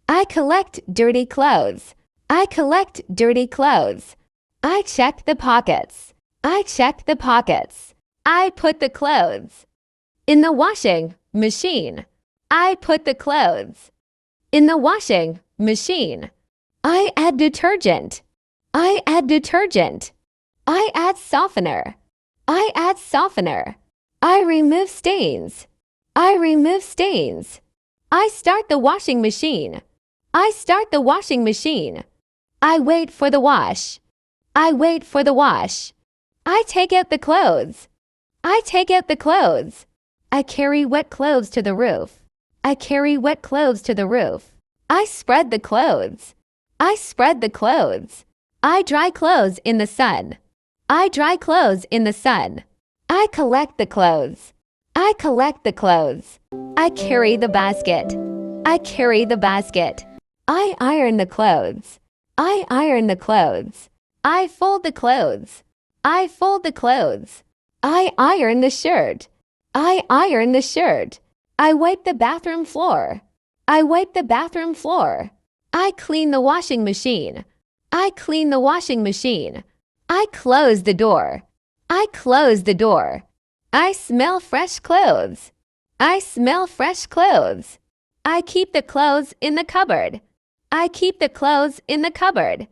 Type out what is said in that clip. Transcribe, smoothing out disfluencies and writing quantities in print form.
I collect dirty clothes. I collect dirty clothes. I check the pockets. I check the pockets. I put the clothes in the washing machine. I put the clothes in the washing machine. I add detergent. I add detergent. I add softener. I add softener. I remove stains. I remove stains. I start the washing machine. I start the washing machine. I wait for the wash. I wait for the wash. I take out the clothes. I take out the clothes. I carry wet clothes to the roof. I carry wet clothes to the roof. I spread the clothes. I spread the clothes. I dry clothes in the sun. I dry clothes in the sun. I collect the clothes. I collect the clothes. I carry the basket. I carry the basket. I iron the clothes. I iron the clothes. I fold the clothes. I fold the clothes. I iron the shirt. I iron the shirt. I wipe the bathroom floor. I wipe the bathroom floor. I clean the washing machine. I clean the washing machine. I close the door. I close the door. I smell fresh clothes. I smell fresh clothes. I keep the clothes in the cupboard. I keep the clothes in the cupboard.